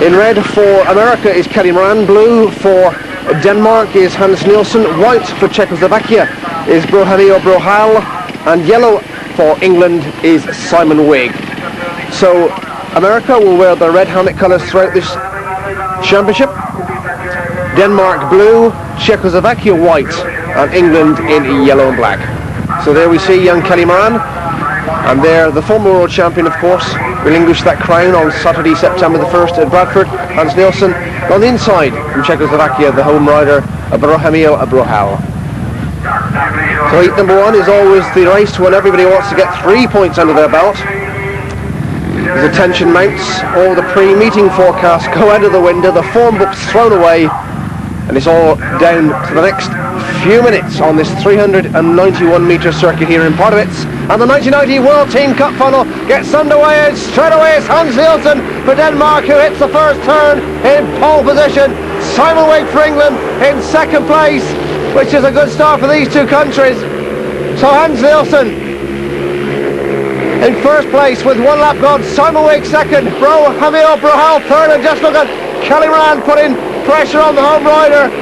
In red for America is Kelly Moran, blue for Denmark is Hans Nielsen, white for Czechoslovakia is Brohamio Brohal, and yellow for England is Simon Wigg. So America will wear the red helmet colours throughout this championship. Denmark blue, Czechoslovakia white, and England in yellow and black. So there we see young Kelly Moran, and there the former world champion, of course, relinquished that crown on Saturday, September the 1st at Bradford. Hans Nielsen on the inside from Czechoslovakia, the home rider, Brohamil Brohal. So heat number 1 is always the race when everybody wants to get 3 points under their belt. As the tension mounts, all the pre-meeting forecasts go out of the window, the form book's thrown away, and it's all down to the next few minutes on this 391 metre circuit here in Pardubice. And the 1990 World Team Cup final gets underway, and straight away it's Hans Nielsen for Denmark who hits the first turn in pole position. Simon Wigg for England in second place, which is a good start for these two countries. So Hans Nielsen in first place with 1 lap gone, Simon Wigg second, Brohamil Brohal third, and just look at Kelly Moran putting pressure on the home rider,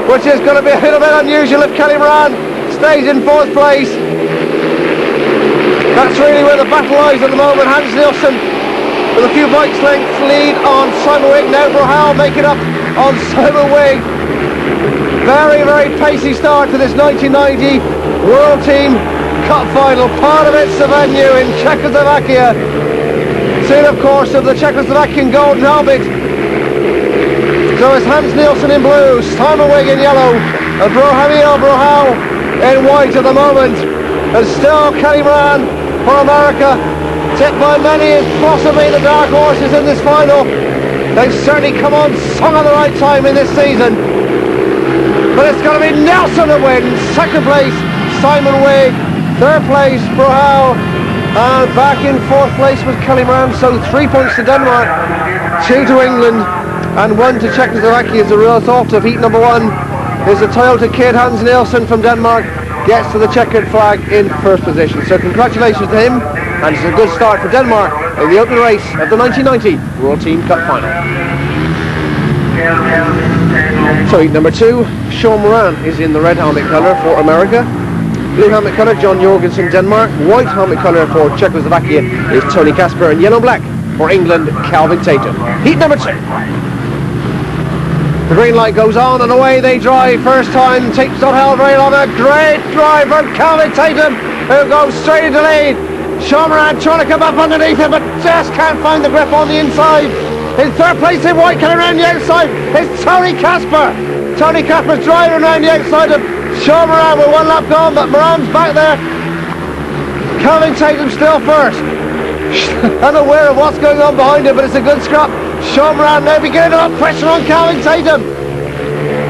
which is going to be a little bit unusual if Kelly Moran stays in fourth place. That's really where the battle lies at the moment. Hans Nielsen with a few bikes lengths lead on Simon Wigg. Now Brohal making up on Simon Wigg. Very, very pacey start to this 1990 World Team Cup final. Pardubice venue in Czechoslovakia. Scene, of course, of the Czechoslovakian golden helmet. So it's Hans Nielsen in blue, Simon Wigg in yellow, and Brohamil Brohal in white at the moment. And still Kelly Moran for America, tipped by many as possibly the dark horses in this final. They've certainly come on sung at the right time in this season. But it's going to be Nielsen that wins. Second place, Simon Wigg. Third place, Brohal. And back in fourth place was Kelly Moran. So 3 points to Denmark, 2 to England, and 1 to Czechoslovakia as a result of heat number 1. Is the Toyota kid Hans Nielsen from Denmark gets to the checkered flag in first position. So congratulations to him, and it's a good start for Denmark in the opening race of the 1990 World Team Cup final. So heat number 2, Sean Moran is in the red helmet colour for America. Blue helmet colour, John Jorgensen, Denmark. White helmet colour for Czechoslovakia is Tony Kasper, and yellow and black for England, Calvin Tatum. Heat number 2. The green light goes on and away they drive. First time, Tate's not held very long. A great drive from Calvin Tatum, who goes straight into lead. Sean Moran trying to come up underneath him, but just can't find the grip on the inside. In third place in white, coming around the outside, is Tony Kasper. Tony Kasper's driving around the outside of Sean Moran with 1 lap gone, but Moran's back there. Calvin Tatum still first. Unaware of what's going on behind him, but it's a good scrap. Sean Moran now beginning to put pressure on Calvin Tatum.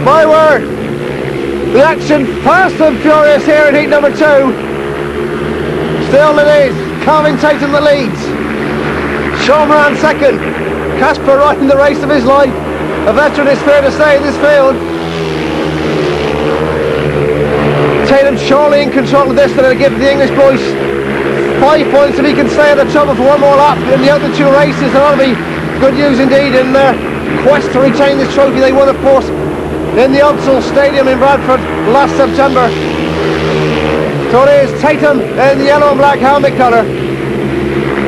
My word, the action fast and furious here in heat number 2. Still it is Calvin Tatum that leads. Sean Moran second. Kasper riding the race of his life. A veteran, is fair to say, in this field. Tatum surely in control of this, and it'll give the English boys 5 points if he can stay at the trouble for 1 more lap in the other 2 races. That'll be good news indeed in their quest to retain this trophy they won, of course, in the Odsal Stadium in Bradford last September. So it is Tatum in the yellow and black helmet colour.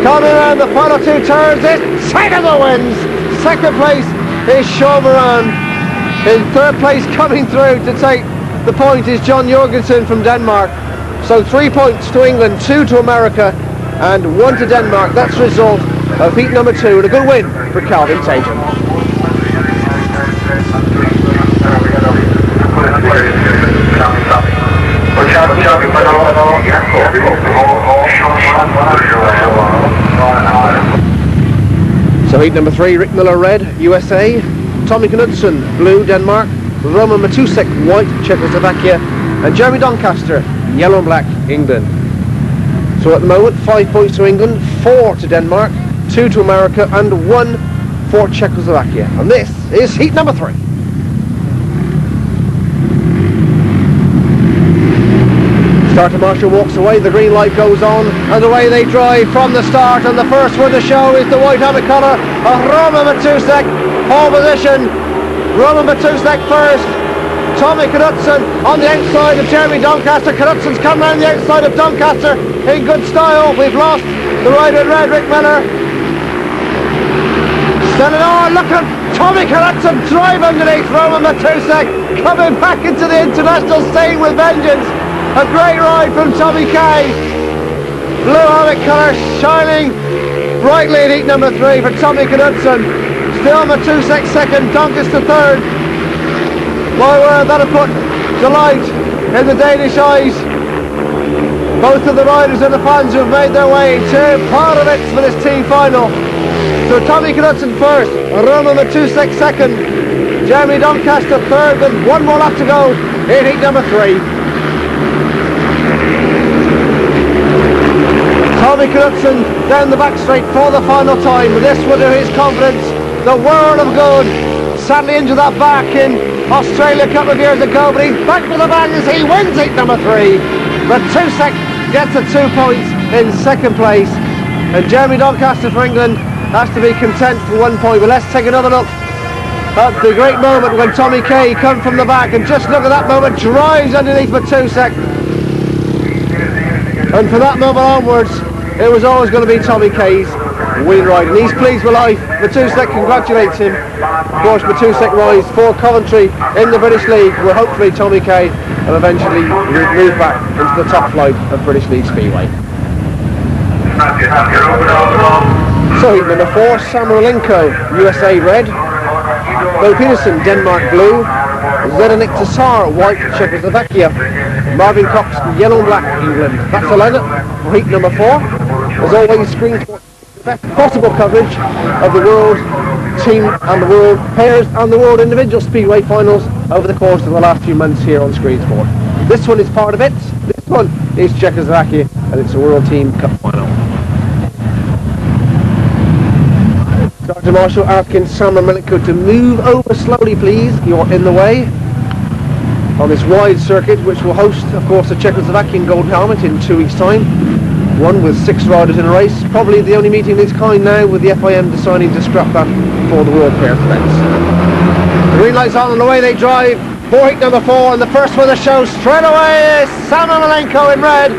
Coming around the final 2 turns, it's Tatum that wins. Second place is Sean Moran. In third place coming through to take the point is John Jorgensen from Denmark. So 3 points to England, 2 to America, and 1 to Denmark. That's the result of heat number 2, and a good win for Calvin Tatum. So heat number 3, Rick Miller red, USA, Tommy Knudsen blue, Denmark, Roman Matusek white, Czechoslovakia, and Jeremy Doncaster yellow and black, England. So at the moment 5 points to England, 4 to Denmark, 2 to America, and 1 for Czechoslovakia. And this is heat number 3. Starter Marshall walks away, the green light goes on, and away they drive from the start, and the first one to show is the white helmet colour of Roman Matusek. Pole position, Roman Matusek first, Tommy Knudsen on the outside of Jeremy Doncaster. Knudsen's come round the outside of Doncaster in good style. We've lost the rider in red, Rick Miller. Look at Tommy Knudsen drive underneath Roman Matusek, coming back into the international scene with vengeance. A great ride from Tommy Kay. Blue helmet colour shining brightly in heat number 3 for Tommy Knudsen. Still Matusek second, Doncaster third. My word, that'll put delight in the Danish eyes. Both of the riders and the fans who have made their way to Pardubice for this team final. So Tommy Knudsen first, Roman Matusek second, Jeremy Doncaster third, with one more lap to go in heat number 3. Tommy Knudsen down the back straight for the final time. This will do his confidence the world of good. Sadly injured that back in Australia a couple of years ago, but he's back with the bang as he wins heat number 3. Matusek gets the 2 points in second place, and Jeremy Doncaster for England has to be content for 1 point. But let's take another look at the great moment when Tommy Kay comes from the back, and just look at that moment, drives underneath Matusek, and from that moment onwards it was always going to be Tommy Kay's win ride, and he's pleased with life. Matusek congratulates him. Of course, Matusek rides for Coventry in the British League, where hopefully Tommy Kay will eventually move back into the top flight of British League Speedway. So heat number 4, Samolenko, USA red, Bo Peterson, Denmark blue, Zdeněk Tassar, white, Czechoslovakia, Marvin Cox, yellow and black, England. That's the lineup for heat number 4. As always, screen the best possible coverage of the world team and the world pairs and the world individual speedway finals over the course of the last few months here on Screen Sport. This one is part of it. This one is Czechoslovakia, and it's a World Team Cup final. Sergeant Marshall asking Samuel Milenko to move over slowly, please. You're in the way on this wide circuit, which will host, of course, the Czechoslovakian gold helmet in 2 weeks' time. One with 6 riders in a race. Probably the only meeting of its kind now, with the FIM deciding to scrap that for the World Pairs events. The green light's on and away they drive for heat number 4, and the first one to show straight away is Samuel Milenko in red.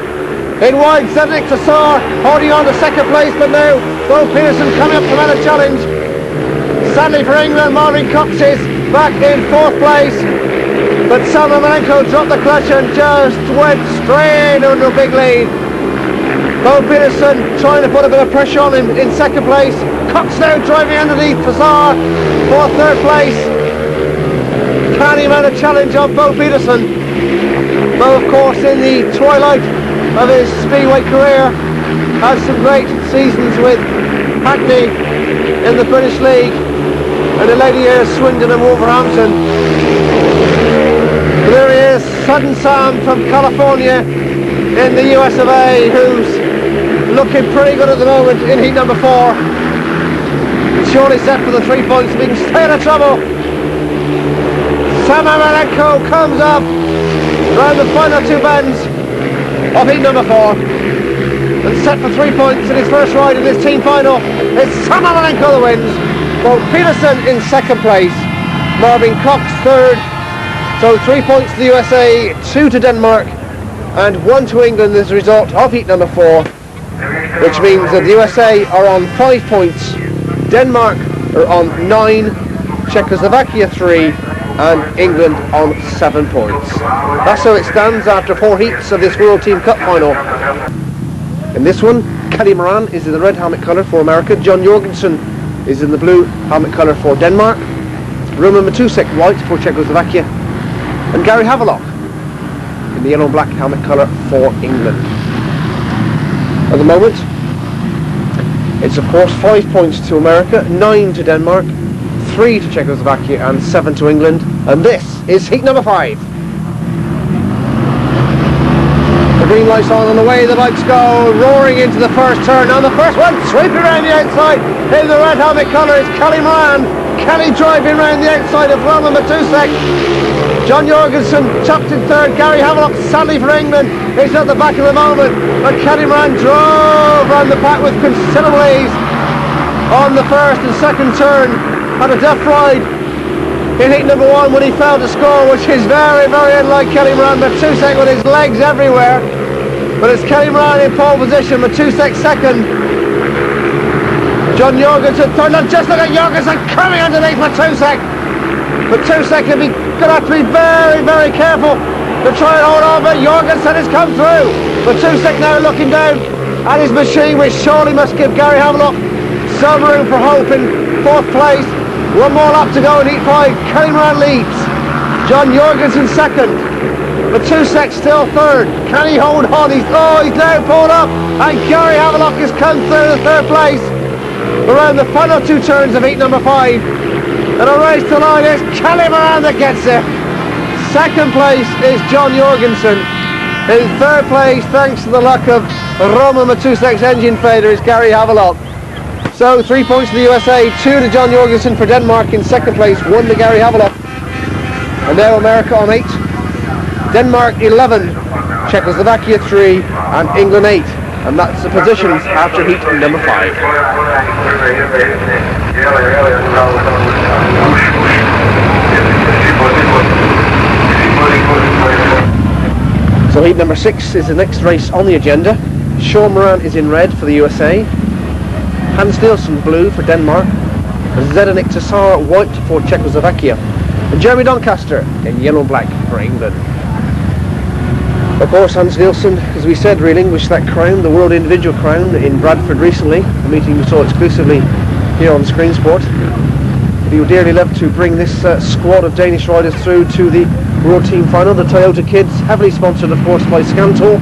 In white, Zdeněk Tassar holding on to second place, but now Bo Peterson coming up to win a challenge. Sadly for England, Marvin Cox is back in 4th place, but Samuel Milenko dropped the clutch and just went straight under a big lead. Bo Peterson trying to put a bit of pressure on him in second place. Cox now driving underneath Tassar for 3rd place. Can he mount a challenge on Bo Peterson? Bo, of course, in the twilight of his speedway career, had some great seasons with Hackney in the British League, and the later years Swindon and Wolverhampton. But there he is, Sudden Sam from California in the US of A, who's looking pretty good at the moment in heat number 4. Surely set for the 3 points if he can stay out of trouble. Samuel Milenko comes up around the final 2 bends of heat number 4 and set for 3 points in his first ride in this team final. It's Samuel Milenko that wins. Bo Peterson in second place, Marvin Cox third. So 3 points to the USA, 2 to Denmark and 1 to England as a result of heat number 4, which means that the USA are on 5 points, Denmark are on 9, Czechoslovakia 3 and England on 7 points. That's how it stands after 4 heats of this World Team Cup final. In this one, Kelly Moran is in the red helmet colour for America, John Jorgensen is in the blue helmet colour for Denmark, Roman Matusek white for Czechoslovakia, and Gary Havelock in the yellow and black helmet colour for England. At the moment, it's of course 5 points to America, 9 to Denmark, 3 to Czechoslovakia and 7 to England, and this is heat number 5. The green light's on and away the bikes go, roaring into the first turn. On the first one, sweeping around the outside in the red helmet colour is Kelly Moran. Kelly driving around the outside of Roman Matusek. John Jorgensen chopped in third. Gary Havelock, sadly for England, is at the back of the moment. But Kelly Moran drove around the pack with considerable ease on the first and second turn. Had a death ride in heat number 1 when he failed to score, which is very, very unlike Kelly Moran. Matusek with his legs everywhere. But it's Kelly Moran in pole position, Matusek second. John Jorgensen third, and just look at Jorgensen coming underneath Matusek. Matusek going to have to be very, very careful to try and hold on, but Jorgensen has come through. Matusek now looking down at his machine, which surely must give Gary Havelock some room for hope in 4th place. One more lap to go in heat 5. Kelly Moran leads. John Jorgensen second. Matusek still third. Can he hold on? He's now pulled up, and Gary Havelock has come through the 3rd place around the final 2 turns of heat number 5. And a race to line is Kelly Moran that gets it. 2nd place is John Jorgensen. In 3rd place, thanks to the luck of Roman Matusek's engine failure, is Gary Havelock. So 3 points to the USA, 2 to John Jorgensen for Denmark in 2nd place, 1 to Gary Havelock. And now America on 8. Denmark 11, Czechoslovakia 3, and England 8. And that's the positions after heat number 5. So heat number 6 is the next race on the agenda. Sean Moran is in red for the USA, Hans Nielsen blue for Denmark, Zdeněk Tassar white for Czechoslovakia, and Jeremy Doncaster in yellow and black for England. Of course, Hans Nielsen, as we said, relinquished that crown, the world individual crown, in Bradford recently, a meeting we saw exclusively here on Screen Sport. But he would dearly love to bring this squad of Danish riders through to the World Team Final. The Toyota Kids, heavily sponsored of course by Scantor.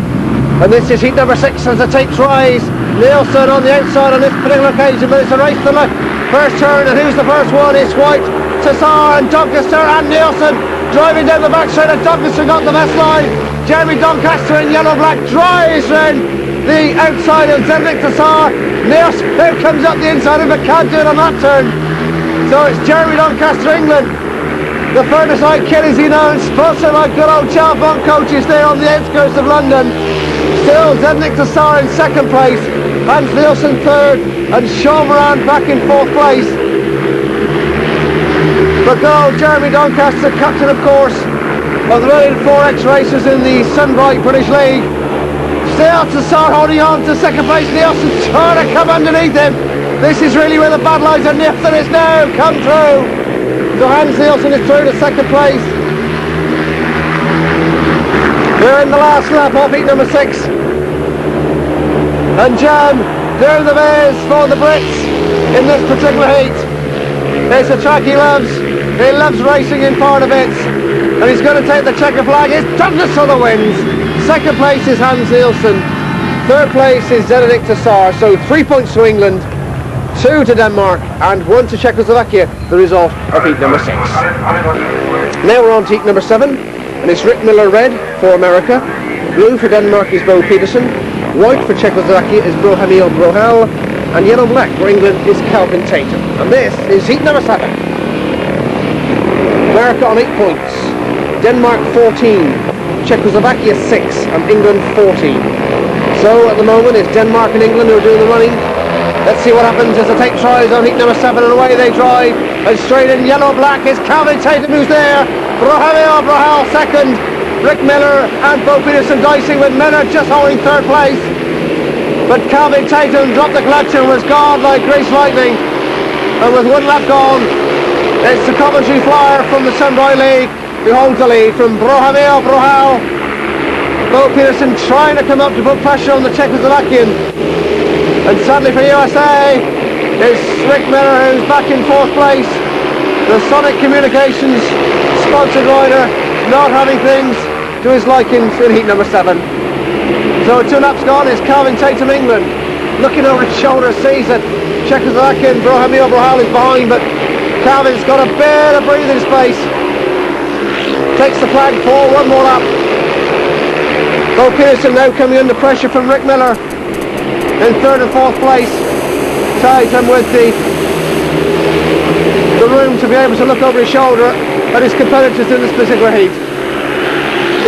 And this is heat number 6 as the tape tries. Nielsen on the outside on this particular occasion, but it's a race to the first turn, and who's the first one? It's White, Tassar and Doncaster, and Nielsen driving down the back straight, and Doncaster got the best line. Jeremy Doncaster in yellow-black drives round the outside of Zdeněk Tassar. Nielsen who comes up the inside of him, but can't do it on that turn. So it's Jeremy Doncaster, England. The Furnace-Side Kid, as he known, sponsored by good old Charles Bond coaches there on the outskirts of London. Still Zdeněk Tassar in 2nd place, Hans Nielsen 3rd, and Sean Moran back in 4th place. But good old Jeremy Doncaster, captain of course of the Brilliant 4X racers in the Sunbright British League. Still Tassar holding on to 2nd place, Nielsen trying to come underneath him. This is really where the bad lines are. Nielsen is now come through. So Hans Nielsen is through to 2nd place. We're in the last lap of heat number 6. And Jan doing the bears for the Brits in this particular heat. It's a track he loves. He loves racing in Pardubice. And he's going to take the checker flag. It's Douglas for the wins. 2nd place is Hans Nielsen. 3rd place is Zdeněk Tassar. So 3 points to England, 2 to Denmark, and 1 to Czechoslovakia, the result of heat number 6. Now we're on to heat number 7, and it's Rick Miller red for America. Blue for Denmark is Bo Peterson. White for Czechoslovakia is Brohamil Brohal. And yellow-black for England is Calvin Tatum. And this is heat number 7. America on 8 points. Denmark 14. Czechoslovakia 6. And England 14. So at the moment it's Denmark and England who are doing the running. Let's see what happens as the tape tries on heat number 7, and away they drive. And straight in yellow-black is Calvin Tatum who's there. Brohamil Brohal 2nd. Rick Miller and Bo Peterson dicing with Miller just holding 3rd place. But Calvin Tatum dropped the clutch and was gone like greased lightning. And with 1 lap gone, it's the Coventry Flyer from the Sunbright League who holds the lead from Brohamil Brohal. Bo Peterson trying to come up to put pressure on the Czechoslovakian. And sadly for USA, it's Rick Miller who's back in 4th place. The Sonic Communications sponsored rider not having things to his likings in heat number 7. So 2 laps gone, it's Calvin Tatum, England. Looking over his shoulder, sees that Czechoslovakian Brohamil Brohal is behind, but Calvin's got a bit of breathing space. Takes the flag for 1 more lap. Bo Peterson now coming under pressure from Rick Miller in 3rd and 4th place. Tatum with the room to be able to look over his shoulder at his competitors in this particular heat.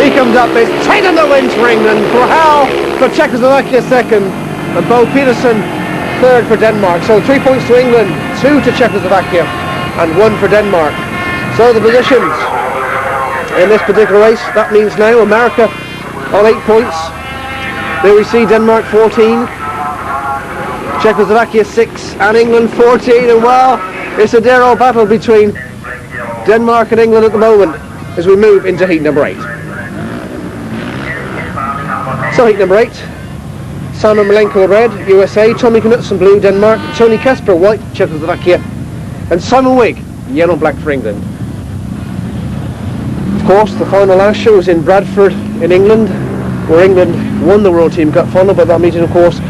He comes up, it's Tatum that wins for England, Brohal for Czechoslovakia second, and Bo Peterson third for Denmark. So 3 points to England, 2 to Czechoslovakia, and 1 for Denmark. So the positions in this particular race, that means now America on 8 points. There we see Denmark 14, Czechoslovakia 6, and England 14. And well, it's a dear old battle between Denmark and England at the moment as we move into heat number 8. So heat number 8, Simon Malenko red, USA, Tommy Knutson blue, Denmark, Tony Kasper white, Czechoslovakia, and Simon Wigg yellow black for England. Of course, the final last show was in Bradford in England, where England won the World Team Cup final, but that meeting, of course,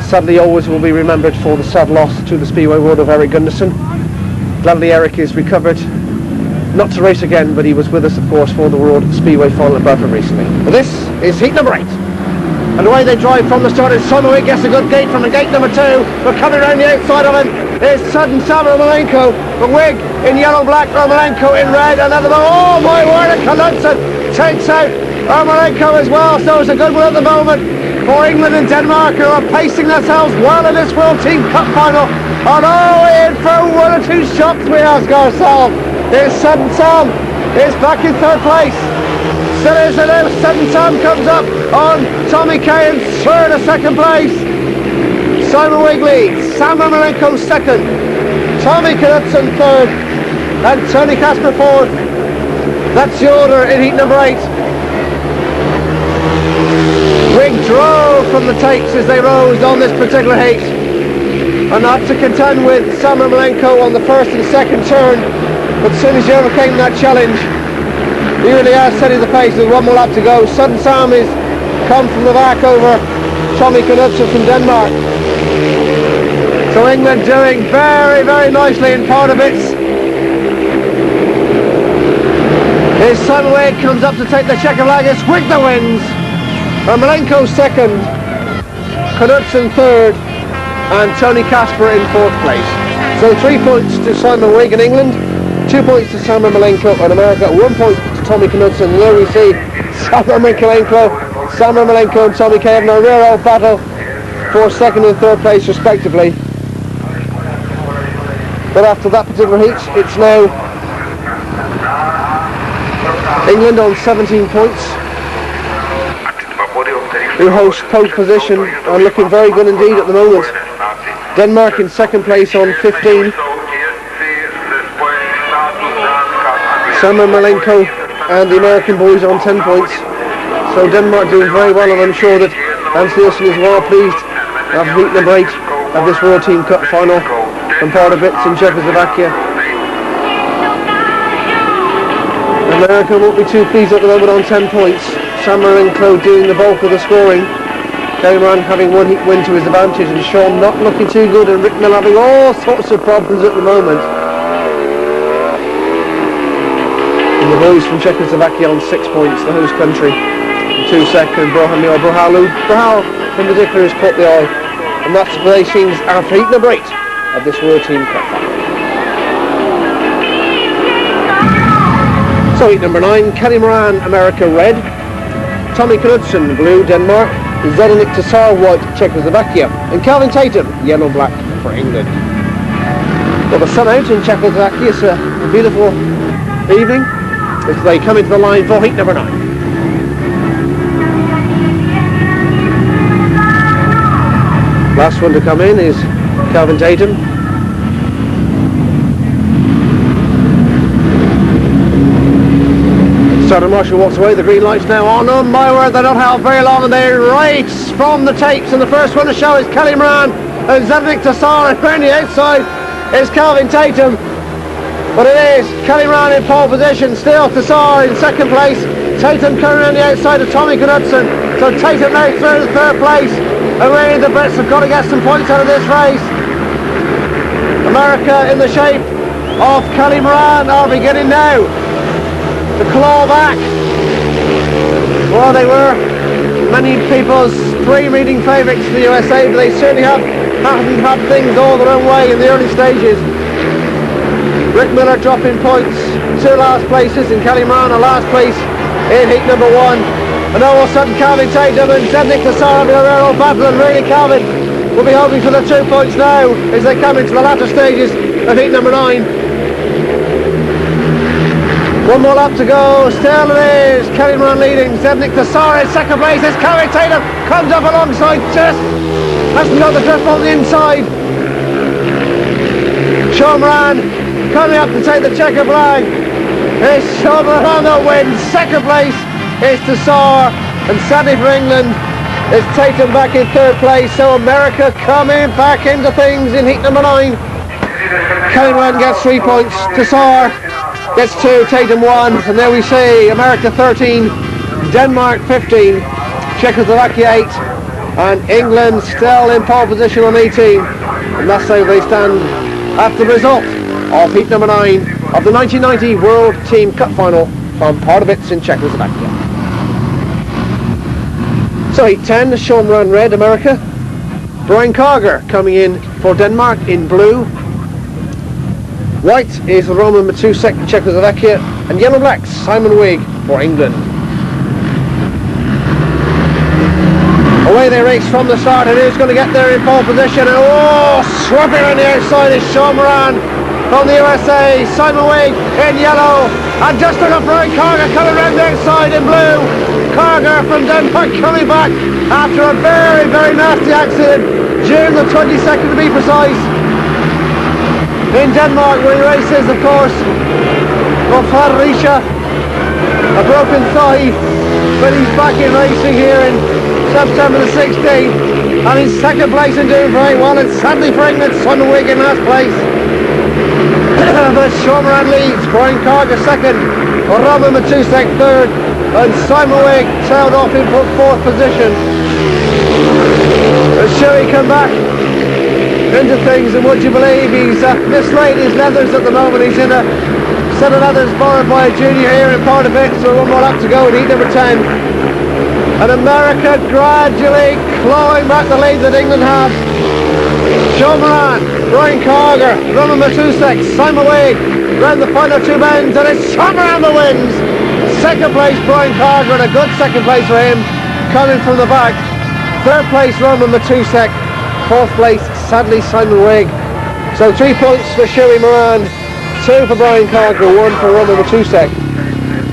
sadly always will be remembered for the sad loss to the Speedway world of Eric Gunderson. Gladly Eric is recovered, not to race again, but he was with us, of course, for the World Speedway final at Bradford recently. But this is heat number 8. And away they drive from the start. It's Simon Wigg gets a good gate from the gate number 2. But coming around the outside of him is sudden Samuel Malenko. But Wigg in yellow-black, Malenko in red. And then oh my word, and Knutson takes out Malenko as well. So it's a good one at the moment for England and Denmark, who are pacing themselves well in this World Team Cup final. And oh, in for 1 or 2 shots we ask ourselves. Here's Sudden Sam is back in 3rd place. Still is it now. Sudden Sam comes up on Tommy Kay in 3rd or 2nd place. Simon Wigg leads, Samuel Malenko 2nd, Tommy Knutson 3rd, and Tony Kasper 4th. That's the order in heat number 8. Wigg drove from the tapes as they rose on this particular heat, and had to contend with Samuel Malenko on the 1st and 2nd turn. But as soon as you overcame that challenge, he really has steadied the pace with 1 more lap to go. Sudden Sam is come from the back over Tommy Knutson from Denmark. So England doing very, very nicely in Pardubice. Here's Simon Wigg comes up to take the Czechoslovakia. Wigg that wins. And Malenko 2nd, Knutson 3rd, and Tony Kasper in 4th place. So 3 points to Simon Wigg in England, 2 points to Simon Malenko in America, 1 point to Tommy Knutson. And there we see Simon Malenko and Tommy Kay having a real old battle for 2nd and 3rd place respectively. But after that particular heat, it's now England on 17 points, who host pole position and looking very good indeed at the moment. Denmark in 2nd place on 15. Simon Malenko and the American boys on 10 points. So Denmark doing very well, and I'm sure that Hans Nielsen is well pleased after heat number 8 of this World Team Cup final from Pardubice in Czechoslovakia. America won't be too pleased at the moment on 10 points. Sam Malenko doing the bulk of the scoring. Cameron having 1 heat win to his advantage, and Sean not looking too good, and Rick Mill having all sorts of problems at the moment. And the boys from Czechoslovakia on 6 points, the host country. 2 second, Brohal in particular has caught the eye, and that's the way seems after heat number 8 of this World Team Cup final. So heat number 9, Kelly Moran, America red, Tommy Knutson blue, Denmark, Zdeněk Tassar white, Czechoslovakia, and Calvin Tatum yellow black for England. Well, the sun out in Czechoslovakia, it's a beautiful evening as they come into the line for heat number 9. Last one to come in is Calvin Tatum. Sergeant Marshall walks away, the green light's now on. Oh my word, they don't have very long, and they race from the tapes, and the first one to show is Kelly Moran and Zdeněk Tassar, and around the outside is Calvin Tatum. But it is Kelly Moran in pole position, still Tassar in 2nd place, Tatum coming around the outside of Tommy Knutson. So Tatum now through to 3rd place, and really the Brits have got to get some points out of this race. America in the shape of Kelly Moran are beginning now to claw back. Well, they were many people's pre-meeting favourites for the USA, but they certainly haven't had things all their own way in the early stages. Rick Miller dropping points, 2 last places, and Kelly Moran a last place in heat number 1. And all of a sudden Calvin Tatum and Zednik Tassar will be a rare old battle, and really Calvin will be hoping for the 2 points now as they come into the latter stages of heat number 9. 1 more lap to go, still it is Kelly Moran leading, Zednik Tassar in second place as Calvin Tatum comes up alongside, just hasn't got the grip on the inside. Sean Moran coming up to take the checker flag. It's Sean Moran that wins. Second place is Tassar, and sadly for England is Tatum back in 3rd place. So America coming back into things in heat number 9. Kelly Moran gets 3 points, Tassar gets 2, Tatum 1, and there we see America 13, Denmark 15, Czechoslovakia 8, and England still in pole position on 18, and that's how they stand after the result of heat number 9 of the 1990 World Team Cup Final from Pardubice in Czechoslovakia. So heat 10, Sean Moran red, America. Brian Carger coming in for Denmark in blue. White is Roman Matusek, Czechoslovakia, and yellow-black Simon Wigg for England. Away they race from the start, and who's going to get there in pole position? And swapping on the outside is Sean Moran from the USA, Simon Wigg in yellow, and just enough Brian Carger coming round the outside in blue. Carger from Denmark coming back after a very, very nasty accident, June the 22nd to be precise, in Denmark, where he races, of course, for Pardubice, a broken thigh, but he's back in racing here in September the 16th, and in second place and doing very well, and sadly for England, Simon Wigg in last place. But Sean Moran leads, Brian Carger second, Roman Matusek third, and Simon Wigg tailed off in 4th position. And Sherry come back into things, and would you believe he's mislaid his leathers at the moment. He's in a set of leathers borrowed by a junior here in Pardubice, so 1 more lap to go in heat number 10. And America gradually clawing back the lead that England have. Sean Moran, Brian Carger, Roman Matusek, Simon Wigg round the final 2 bends, and it's Sean Moran that wins. Second place Brian Carger, and a good second place for him coming from the back. 3rd place Roman Matusek, 4th place sadly Simon Wigg. So 3 points for Sherry Moran, 2 for Brian Carger, 1 for Roman Matusek.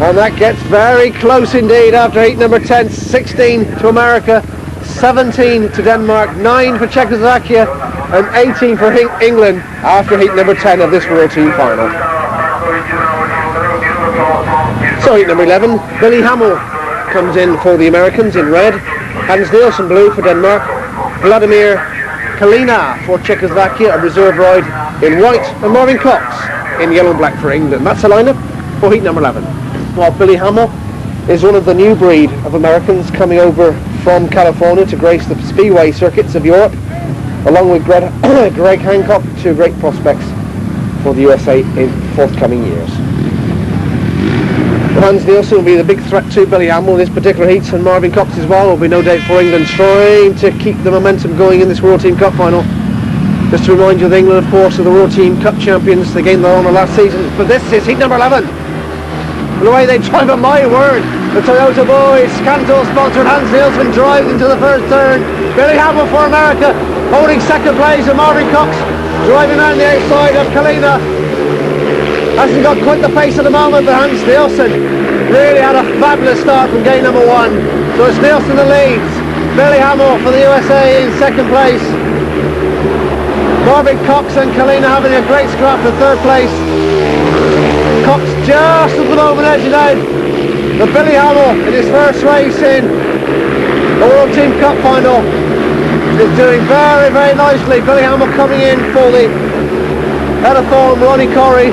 And that gets very close indeed after heat number 10, 16 to America, 17 to Denmark, 9 for Czechoslovakia, and 18 for England after heat number 10 of this World Team Final. So heat number 11, Billy Hamill comes in for the Americans in red, Hans Nielsen blue for Denmark, Vladimir Kalina for Czechoslovakia, a reserve ride in white, and Marvin Cox in yellow and black for England. That's the lineup for heat number 11. Well, Billy Hamill is one of the new breed of Americans coming over from California to grace the Speedway circuits of Europe, along with Greg Hancock, 2 great prospects for the USA in forthcoming years. Hans Nielsen will be the big threat to Billy Hamill in this particular heat, and Marvin Cox as well will be no doubt for England, trying to keep the momentum going in this World Team Cup Final. Just to remind you that England, of course, are the World Team Cup champions. They gained their honour last season, but this is heat number 11. The way they drive, on my word, the Toyota boys, Scanto sponsored, Hans Nielsen drives into the first turn. Billy Hamill for America, holding second place, and Marvin Cox driving around the outside of Kalina. Hasn't got quite the pace at the moment, but Hans Nielsen really had a fabulous start from game number 1. So it's Nielsen that leads, Billy Hamill for the USA in second place. Marvin Cox and Kalina having a great scrap for 3rd place. Cox just at the moment edging out, but Billy Hamill in his first race in the World Team Cup Final is doing very, very nicely. Billy Hamill coming in for the head of form, Ronnie Corey.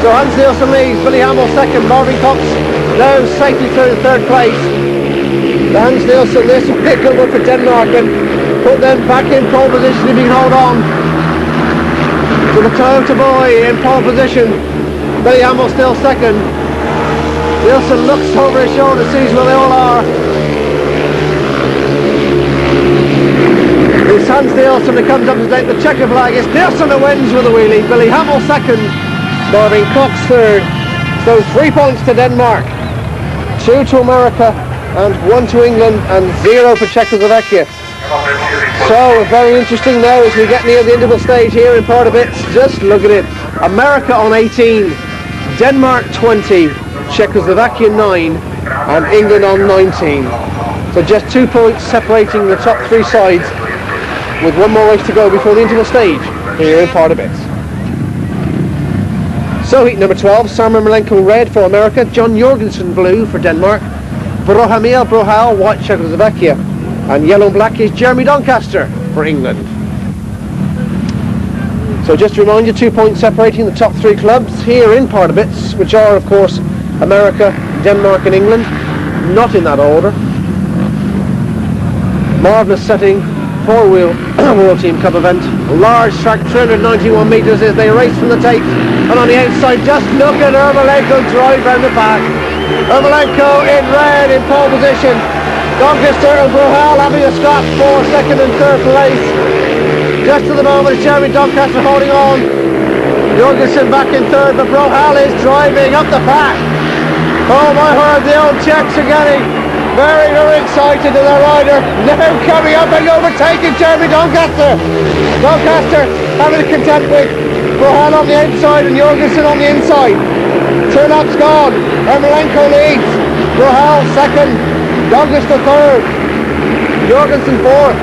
So Hans Nielsen leads, Billy Hamill second, Marvin Cox now safely through 3rd place. The Hans Nielsen, this will be a good one for Denmark and put them back in pole position if he can hold on. So the Toyota boy in pole position, Billy Hamill still second. Nielsen looks over his shoulder, sees where they all are. It's Hans Nielsen that comes up to take the checker flag. It's Nielsen that wins with a wheelie. Billy Hamill second, Marvin Cox third. So 3 points to Denmark, 2 to America and 1 to England and 0 for Czechoslovakia. So very interesting now as we get near the interval stage here in Pardubice. Just look at it. America on 18, Denmark 20, Czechoslovakia 9 and England on 19. So just 2 points separating the top 3 sides, with 1 more race to go before the interval stage here in Pardubice. So heat number 12, Simon Malenko red for America, John Jorgensen blue for Denmark, Brohamil Brohal white Czechoslovakia, and yellow and black is Jeremy Doncaster for England. So just to remind you, 2 points separating the top 3 clubs here in Pardubice, which are of course America, Denmark and England, not in that order. Marvellous setting, 4-wheel World Team Cup event, large track, 391 metres as they race from the tape, and on the outside just look at Ermolenko drive round the back. Ermolenko in red in pole position, Doncaster and Brohal having a scrap for 2nd and 3rd place. Just at the moment Jeremy Doncaster holding on, Jorgensen back in 3rd, but Brohal is driving up the pack. Oh my word, the old Czechs are getting very, very excited to their rider. Now coming up and overtaking Jeremy Doncaster. Doncaster having a content with Brohal on the outside and Jorgensen on the inside. Turn-up's gone. Ermolenko leads. Brohal 2nd. Doncaster 3rd. Jorgensen 4th.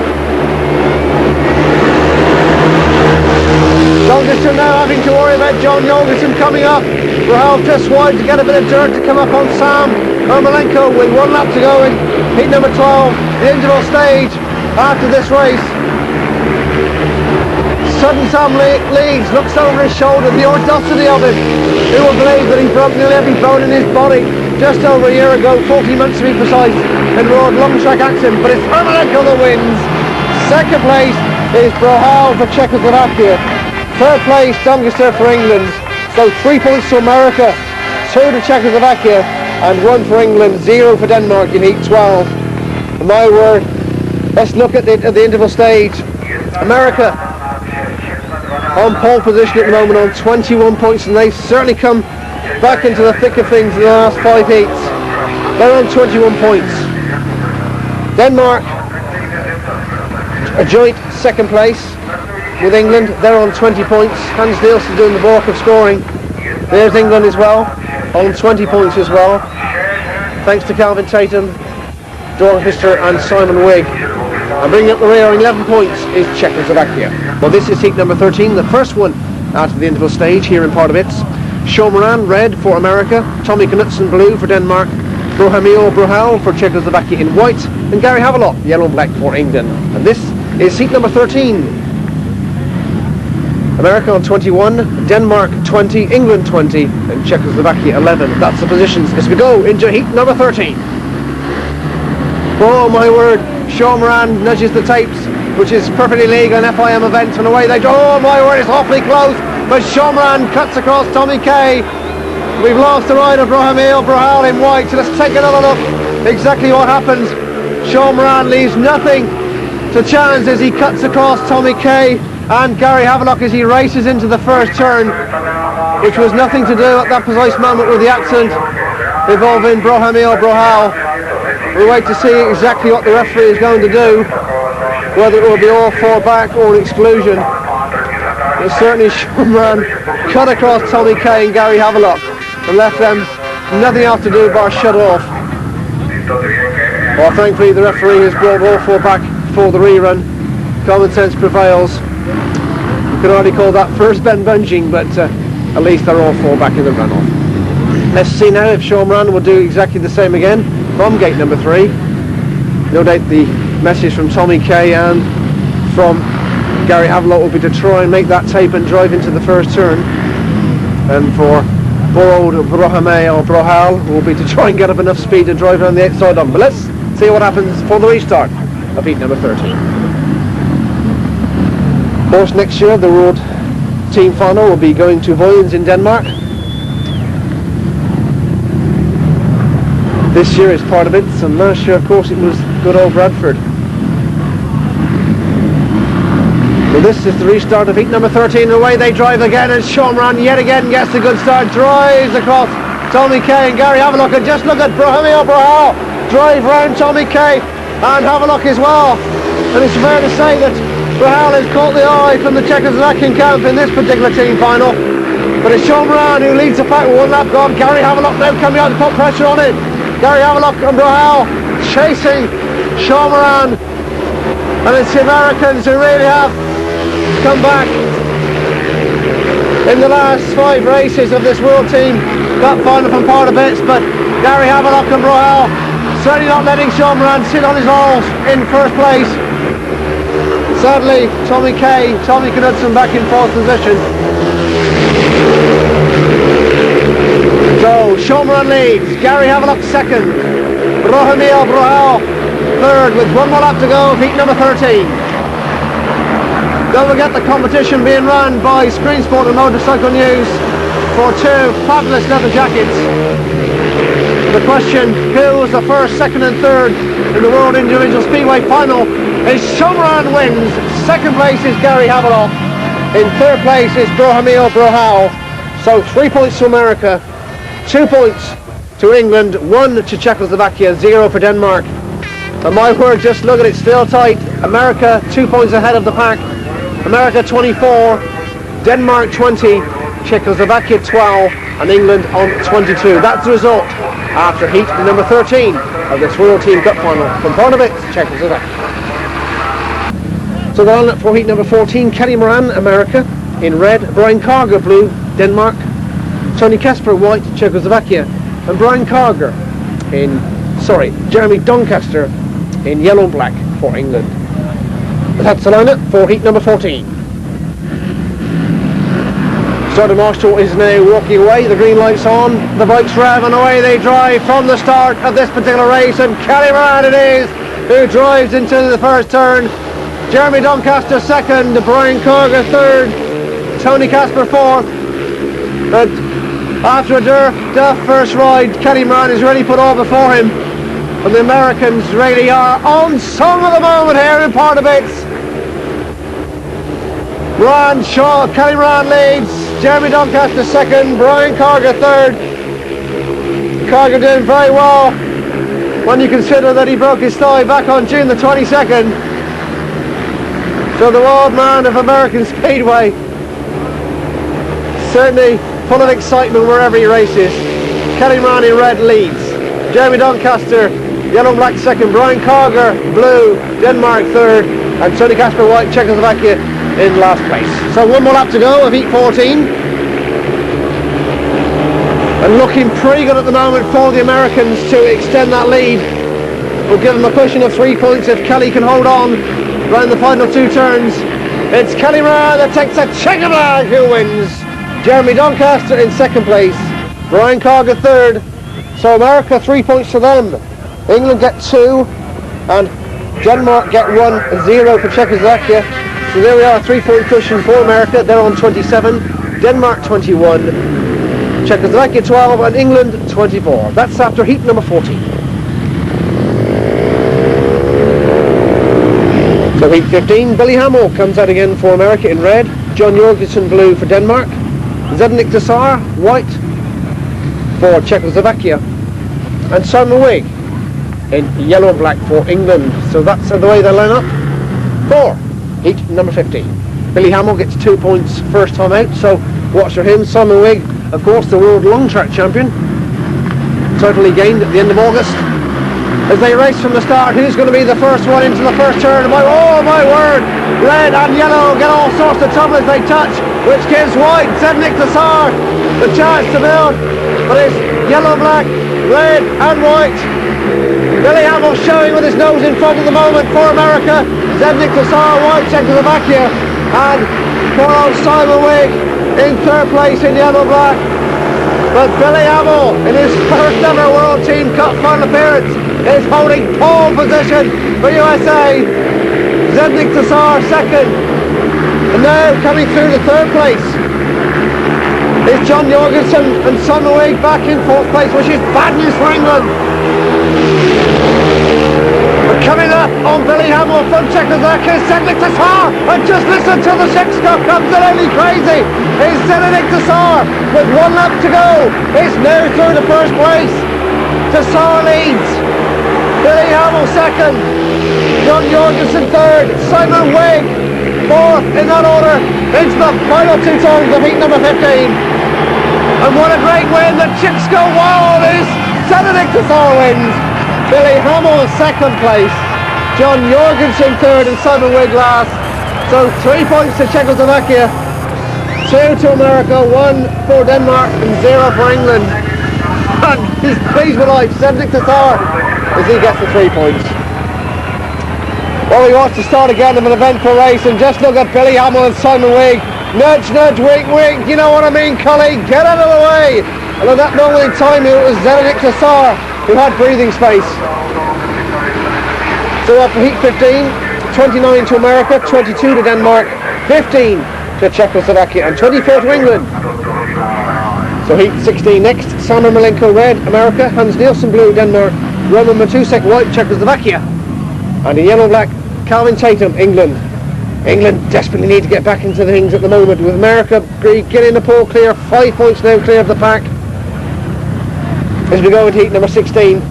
Doncaster now having to worry about John Jorgensen coming up. Brohal just wide to get a bit of dirt to come up on Sam Ermolenko with 1 lap to go in heat number 12, the interval stage after this race. Sudden Sam leads, looks over his shoulder, the audacity of it. Who will believe that he broke nearly every bone in his body just over a year ago, 14 months to be precise, in road long track action, but it's Ermolenko that wins. 2nd place is Brohal for Czechoslovakia. 3rd place, Doncaster for England. So 3 points to America, 2 to Czechoslovakia, and 1 for England, 0 for Denmark in heat 12. My word, let's look at the interval stage. America on pole position at the moment on 21 points, and they've certainly come back into the thick of things in the last 5 heats. They're on 21 points. Denmark, a joint 2nd place with England, they're on 20 points. Hans Nielsen doing the bulk of scoring. There's England as well, on 20 points as well, thanks to Calvin Tatum, Doncaster and Simon Wigg. And bringing up the rear on 11 points is Czechoslovakia. Well, this is heat number 13, the first one after the interval stage here in Pardubice. Sean Moran red for America, Tommy Knutsen blue for Denmark, Brohamil Brohal for Czechoslovakia in white, and Gary Havelock yellow and black for England. And this is heat number 13. America on 21, Denmark 20, England 20, and Czechoslovakia 11. That's the positions as we go into heat number 13. Oh my word, Sean Moran nudges the tapes, which is perfectly legal, an FIM event, and away they go. Oh my word, it's awfully close, but Sean Moran cuts across Tommy Kay. We've lost the rider, Brohamil Brohal in white, so let's take another look exactly what happens. Sean Moran leaves nothing to chance as he cuts across Tommy Kay and Gary Havelock as he races into the first turn, which was nothing to do at that precise moment with the accident involving Brohamil Brohal. We wait to see exactly what the referee is going to do, whether it will be all 4 back or an exclusion. But certainly Sean Moran cut across Tommy Kay and Gary Havelock and left them nothing else to do but shut off. Well, thankfully the referee has brought all 4 back for the rerun. Common sense prevails. You could hardly call that first bend bungeing, but at least they're all 4 back in the runoff. Let's see now if Sean Moran will do exactly the same again from gate number 3. No doubt the message from Tommy Kay and from Gary Havelock will be to try and make that tape and drive into the first turn, and for poor old Brohamil or Brohal will be to try and get up enough speed to drive around the outside on. But let's see what happens for the restart of heat number 13. Of course, next year the World Team Final will be going to Vojens in Denmark. This year is Pardubice, and last year of course it was good old Bradford. So this is the restart of heat number 13. Away they drive again, and Sean Moran yet again gets a good start. Drives across Tommy Kay and Gary Havelock, and just look at Brahimio Brahal drive round Tommy Kay and Havelock as well. And it's fair to say that Brahal has caught the eye from the Czechoslovakian camp in this particular team final. But it's Sean Moran who leads the pack with one lap gone. Gary Havelock now coming out to put pressure on it. Gary Havelock and Brahal chasing Sean Moran. And it's the Americans who really have come back in the last 5 races of this World Team Cup final from Pardubice. But Gary Havelock and Brahal certainly not letting Sean Moran sit on his laurels in first place. Sadly, Tommy Knudsen back in 4th position. So Sean Moran leads, Gary Havelock 2nd, Brahimio Brahal 3rd with 1 more lap to go of heat number 13. Don't forget the competition being run by Screen Sport and Motorcycle News for 2 fabulous leather jackets. The question, who was the 1st, 2nd and 3rd in the World Individual Speedway final? Is Sean Moran wins. 2nd place is Gary Havelock. In 3rd place is Brahimio Brahal. So 3 points to America, 2 points to England, 1 to Czechoslovakia, 0 for Denmark. And my word, just look at it, still tight. America 2 points ahead of the pack. America 24, Denmark 20, Czechoslovakia 12, and England on 22. That's the result after heat number 13 of this World Team Cup final from Pardubice, Czechoslovakia. So on for heat number 14, Kelly Moran, America, in red, Brian Carger, blue, Denmark, Tony Kasper, white, Czechoslovakia, and Jeremy Doncaster in yellow and black for England. That's the lineup for heat number 14. Starter Marshall is now walking away, the green light's on, the bikes rev and away they drive from the start of this particular race, and Kelly Moran it is who drives into the first turn. Jeremy Doncaster 2nd, Brian Carger 3rd, Tony Kasper 4th. But after a duff first ride, Kelly Moran is really put all before him. And the Americans really are on song of the moment here in Pardubice. Kelly Moran leads, Jeremy Doncaster 2nd, Brian Carger 3rd. Carger doing very well when you consider that he broke his thigh back on June the 22nd. So the old man of American Speedway, certainly full of excitement wherever he races. Kelly Moran in red leads, Jeremy Doncaster yellow and black 2nd, Brian Carger blue, Denmark 3rd, and Tony Kasper white, Czechoslovakia in last place. So 1 more lap to go of heat 14, and looking pretty good at the moment for the Americans to extend that lead. We'll give them a cushion of 3 points if Kelly can hold on around the final 2 turns. It's Kelly Moran that takes a Czechoslovakia who wins. Jeremy Doncaster in 2nd place, Brian Carger 3rd. So America 3 points to them. England get 2 and Denmark get 1, 0 for Czechoslovakia. So there we are, 3 point cushion for America. They're on 27, Denmark 21, Czechoslovakia 12 and England 24. That's after heat number 14. So heat 15, Billy Hamill comes out again for America in red, John Jorgensen blue for Denmark, Zdeněk Tassar white for Czechoslovakia, and Simon Wigg in yellow and black for England. So that's the way they line up for heat number 15. Billy Hamill gets 2 points first time out, so watch for him. Simon Wigg, of course, the world long track champion, title he gained at the end of August. As they race from the start, who's going to be the first one into the first turn? Oh my word, red and yellow get all sorts of trouble as they touch, which gives white, Zdeněk Tassar, the chance to build. But it's yellow, black, red and white. Billy Hamill showing with his nose in front at the moment for America. Zdeněk Tassar, white, Czechoslovakia, and poor old Simon Wigg in 3rd place in yellow, black. But Billy Hamill, in his first ever World Team Cup final appearance, is holding pole position for USA. Zdeněk Tassar 2nd, and now coming through to 3rd place is John Jorgensen, and Simon Wigg back in 4th place, which is bad news for England. But Coming up on Billy Hamill from Czechoslovakia, Cedric Tassar, and just listen to the Czech Cup, absolutely crazy. It's Cedric Tassar with 1 lap to go. It's now through the first place. Tassar leads. Billy Hamill second. John Jorgensen third. Simon Wigg fourth in that order into the final 2 turns of heat number 15. And what a great win. The Czechs go wild as Cedric Tassar wins. Billy Hamill second place, John Jorgensen third and Simon Wigg last. So 3 points to Czechoslovakia, 2 to America, 1 for Denmark and 0 for England. And he's pleased with life, Cedric Tassar, as he gets the 3 points. Well, we watch the start again of an eventful race, and just look at Billy Hamill and Simon Wigg. Nudge, nudge, wink, wink, you know what I mean, colleague, get out of the way. And at that moment in time, it was Cedric Tassar who had breathing space. So after heat 15, 29 to America, 22 to Denmark, 15 to Czechoslovakia and 24 to England. So heat 16 next, Samuel Malenko red, America, Hans Nielsen blue, Denmark, Roman Matusek white, Czechoslovakia, and in yellow-black, Calvin Tatum, England. England desperately need to get back into things at the moment, with America getting the pole clear, 5 points now clear of the pack. As we go into heat number 16.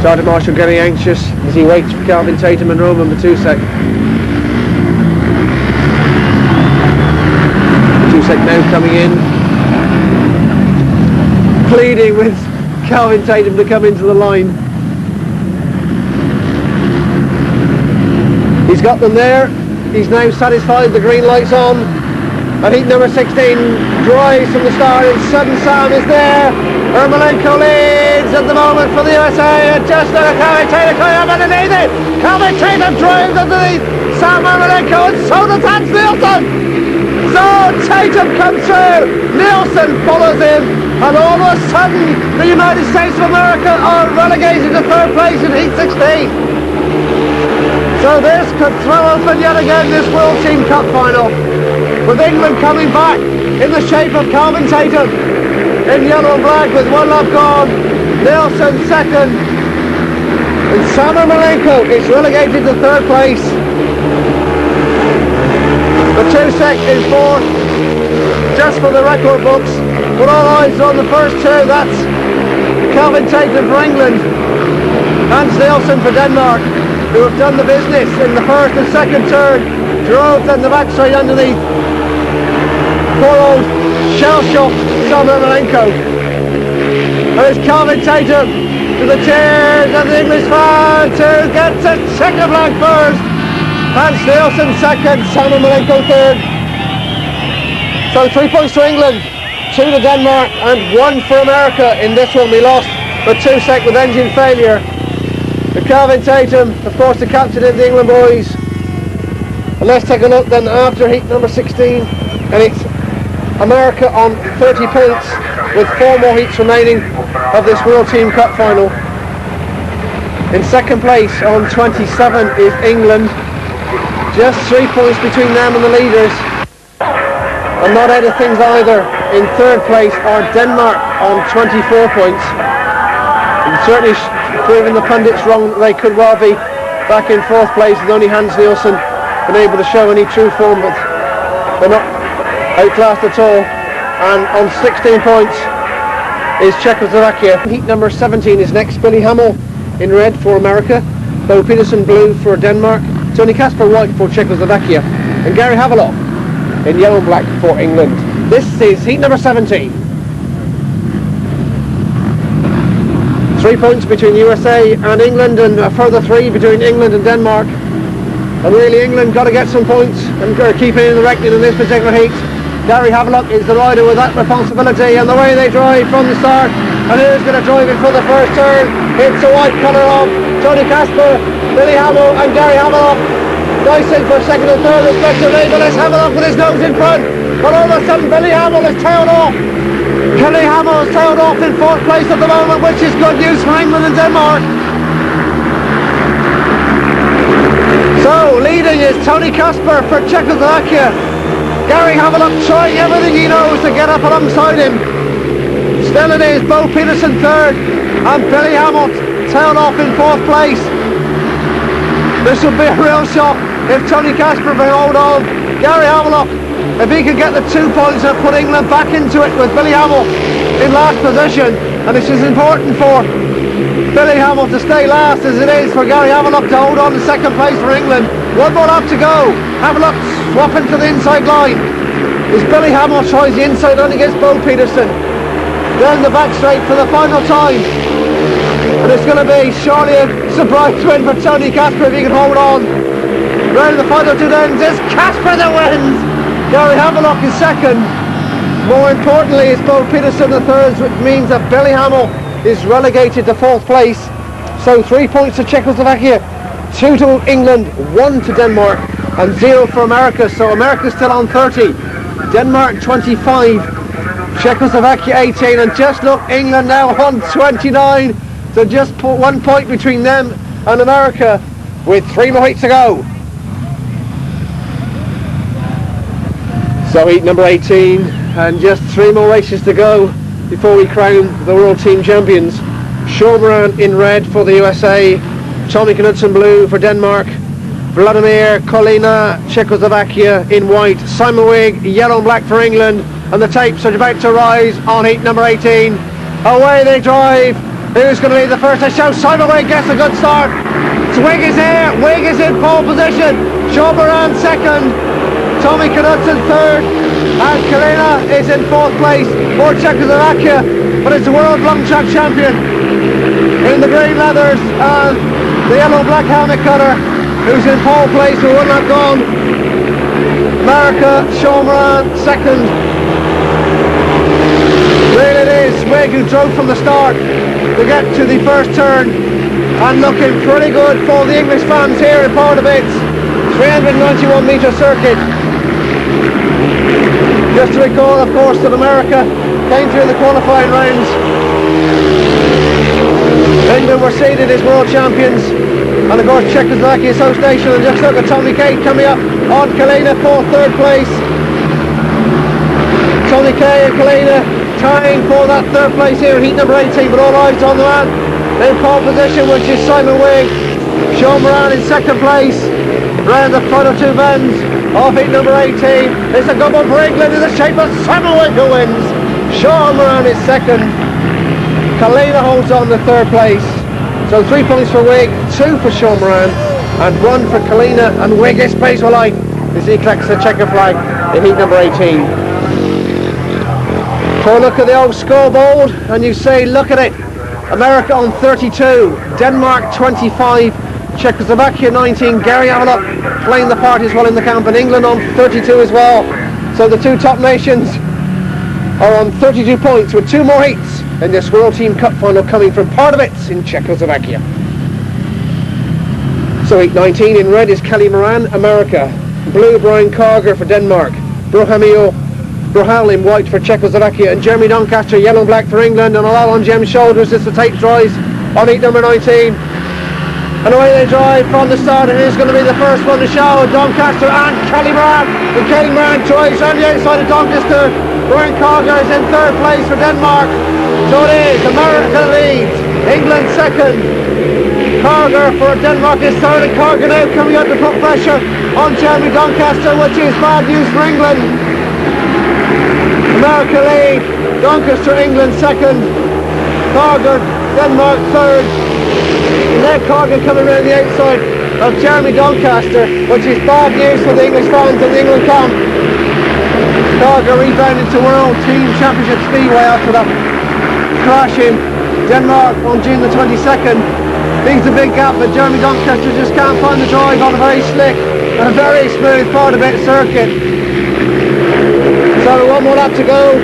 Sergeant Marshall getting anxious as he waits for Calvin Tatum and Roman Matusek. Matusek now coming in, pleading with Calvin Tatum to come into the line. He's got them there. He's now satisfied, the green light's on. And heat number 16 drives from the start, and Sudden Sam is there. Ermolenko leads at the moment for the USA, and just look at Calvin Tatum coming up underneath it. Calvin Tatum drives underneath Sam Ermolenko, and so does Hans Nielsen. So Tatum comes through, Nielsen follows him, and all of a sudden the United States of America are relegated to 3rd place in heat 16. So this could throw open yet again this World Team Cup final, with England coming back in the shape of Calvin Tatum in yellow and black with 1 lap gone, Nielsen second, and Samuel Malenko is relegated to 3rd place. Matusek is 4th, just for the record books, but all eyes are on the first 2, that's Calvin Tatum for England, Hans Nielsen for Denmark, who have done the business in the 1st and 2nd turn, drove then the back straight underneath. Poor old shell-shocked Samuel Malenko. And it's Calvin Tatum to the cheers of the English fans who gets a checker blank first. Hans Nielsen second, Samuel Malenko third. So 3 points to England, 2 to Denmark and 1 for America. In this one we lost Matusek with engine failure. But Calvin Tatum, of course, the captain of the England boys. And let's take a look then after heat number 16, and it's America on 30 points with 4 more heats remaining of this World Team Cup final. In second place on 27 is England, just 3 points between them and the leaders. And not out of things either, in third place are Denmark on 24 points. And certainly proving the pundits wrong that they could well be back in 4th place, with only Hans Nielsen been able to show any true form, but they're not outclassed at all. And on 16 points is Czechoslovakia. Heat number 17 is next, Billy Hamill in red for America, Bo Peterson blue for Denmark, Tony Kasper white for Czechoslovakia, and Gary Havelock in yellow and black for England. This is heat number 17. 3 points between USA and England, and a further 3 between England and Denmark. And really England got to get some points and keep it in the reckoning in this particular heat. Gary Havelock is the rider with that responsibility, and the way they drive from the start, and who's going to drive it for the first turn? It's a white colour of Tony Kasper, Billy Hamill and Gary Havelock. Dyson for second and third respectively, but it's Havelock with his nose in front, but all of a sudden Billy Hamill is tailed off. Billy Hamill is tailed off in 4th place at the moment, which is good news for England and Denmark. So leading is Tony Kasper for Czechoslovakia. Gary Havelock trying everything he knows to get up alongside him. Still it is Bo Peterson third and Billy Hamill tailed off in 4th place. This will be a real shock if Tony Casper can hold on. Gary Hamilton, if he can get the 2 points and put England back into it with Billy Hamill in last position, and this is important for Billy Hamill to stay last as it is for Gary Hamilton to hold on to 2nd place for England. 1 more lap to go. Hamilton swapping to the inside line. As Billy Hamill tries the inside line against Bo Peterson. Down the back straight for the final time. And it's going to be surely a surprise win for Tony Casper if he can hold on. Round the final 2 ends, it's Casper that wins. Gary Hamilton is 2nd. More importantly, it's Bo Peterson the 3rd, which means that Billy Hamill is relegated to 4th place. So 3 points to Czechoslovakia, 2 to England, 1 to Denmark, and 0 for America. So America's still on 30, Denmark 25, Czechoslovakia 18, and just look, England now on 29. So just put 1 point between them and America with 3 more heats to go. So heat number 18, and just 3 more races to go before we crown the World Team Champions. Sean Moran in red for the USA, Tommy Knudsen blue for Denmark, Vladimir Kolina, Czechoslovakia in white, Simon Wigg, yellow and black for England, and the tapes are about to rise on heat number 18. Away they drive. Who's going to be the first to show? Simon Wigg gets a good start. Wigg is here. Wigg is in pole position. Sean Moran 2nd. Tommy Knudsen 3rd. And Kalina is in 4th place for Czechoslovakia. But it's the world long track champion in the green leathers and the yellow black helmet cutter who's in pole place with 1 lap gone. America, Sean Moran 2nd. Really it is Wigg who drove from the start to get to the first turn, and looking pretty good for the English fans here in Pardubice. 391 metre circuit. Just to recall, of course, that America came through the qualifying rounds. England were seeded as world champions, and of course Czechoslovakia is host nation. And just look at Tommy Kay coming up on Kalina for 3rd place. Tommy Kay and Kalina tying for that 3rd place here in heat number 18, but all eyes on the man in pole position, which is Simon Wigg. Sean Moran in 2nd place. Round the final 2 bends of heat number 18. It's a double for England in the shape of Simon Wigg who wins. Sean Moran is 2nd. Kalina holds on to 3rd place. So 3 points for Wigg, 2 for Sean Moran, and 1 for Kalina, and Wigg is space for light as he collects the checker flag in heat number 18. So look at the old scoreboard and you say, look at it. America on 32, Denmark 25, Czechoslovakia 19, Gary Hamilton playing the part as well in the camp, and England on 32 as well. So the 2 top nations are on 32 points with 2 more heats in this World Team Cup final coming from Pardubice in Czechoslovakia. So heat 19 in red is Kelly Moran, America. Blue, Brian Carger for Denmark. Brohal in white for Czechoslovakia, and Jeremy Doncaster yellow and black for England, and all on Jem's shoulders as the tape dries on heat number 19. And away they drive from the start, and here's going to be the first one to show. Doncaster and Kelly Moran. And Kelly Moran drives on the outside of Doncaster. Brian Carger is in 3rd place for Denmark. So it is America leads, England 2nd. Carger for Denmark is 3rd, and Carger now coming out to put pressure on Jeremy Doncaster, which is bad news for England. America lead, Doncaster England 2nd, Carger Denmark 3rd, and then Carger coming around the outside of Jeremy Doncaster, which is bad news for the English fans in the England camp. Carger rebounded to World Team Championship Speedway after that crash in Denmark on June the 22nd. Leaves a big gap, but Jeremy Doncaster just can't find the drive on a very slick and a very smooth Pardubice circuit. So 1 more lap to go.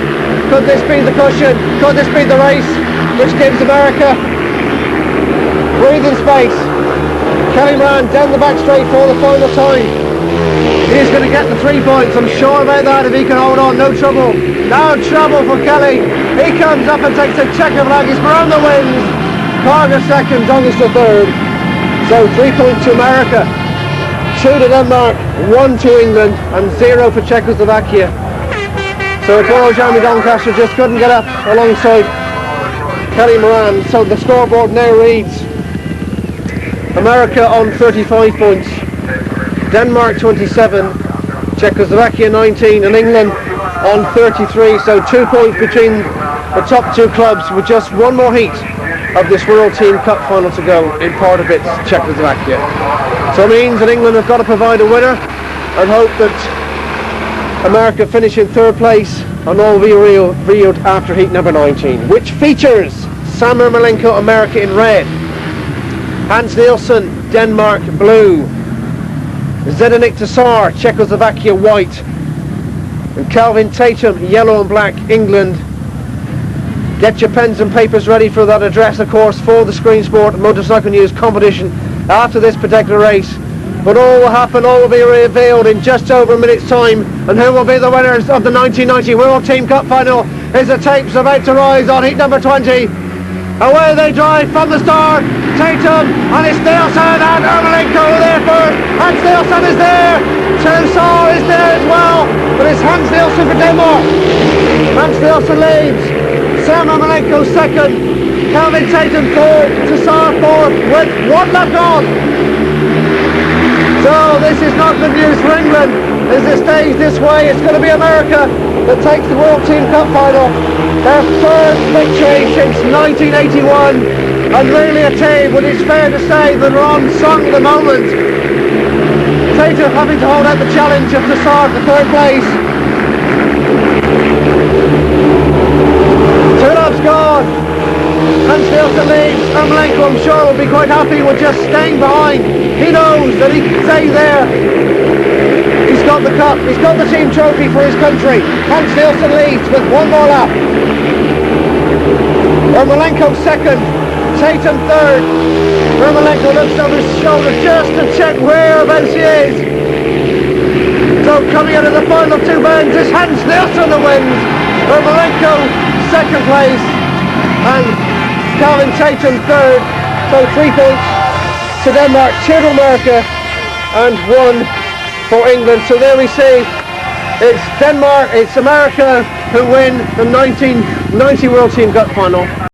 Could this be the cushion? Could this be the race which gives America breathing space? Kelly Moran down the back straight for the final time. He's going to get the 3 points, I'm sure about that, if he can hold on. No trouble. No trouble for Kelly. He comes up and takes the Czechoslovakia. Moran the wins. Carger 2nd, Doncaster 3rd. So 3 points to America, 2 to Denmark, 1 to England, and 0 for Czechoslovakia. So poor old Jeremy Doncaster just couldn't get up alongside Kelly Moran. So the scoreboard now reads America on 35 points, Denmark 27, Czechoslovakia 19 and England on 33, so 2 points between the top two clubs with just one more heat of this World Team Cup final to go in Pardubice, Czechoslovakia. So it means that England have got to provide a winner and hope that America finish in third place and all be reeled after heat number 19, which features Sam Ermolenko, America in red, Hans Nielsen, Denmark blue, Zdeněk Tesar, Czechoslovakia white, and Kelvin Tatum, yellow and black, England. Get your pens and papers ready for that address, of course, for the Screen Sport Motorcycle News competition after this particular race. But all will happen, all will be revealed in just over a minute's time. And who will be the winners of the 1990 World Team Cup final is the tapes about to rise on heat number 20. Away they drive from the start. Tatum, and it's Nielsen and Ermolenko there first. Hans Nielsen is there. Tesar is there as well. But it's Hans Nielsen for Denmark. Hans Nielsen leads. Sam Ermolenko second. Kelvin Tatum third. Tesar fourth with one lap on. So this is not good news for England. As it stays this way, it's going to be America that takes the World Team Cup final. Their first victory since 1981. And really a team, but it's fair to say that are on song at the moment. Tatum having to hold out the challenge of Tesar for third place. Two laps gone. Hans Nielsen leads. Ermolenko, I'm sure, will be quite happy with just staying behind. He knows that he can stay there. He's got the cup, he's got the team trophy for his country. Hans Nielsen leads with one more lap. Ermolenko second. Tatum third. Ermolenko looks over his shoulder just to check whereabouts he is. So coming out of the final two bends is Hans Nielsen that wins. Ermolenko second place and Kelvin Tatum third. So 3 points to Denmark, 2 to America and 1 for England. So there we see it's Denmark, it's America who win the 1990 World Team Cup final.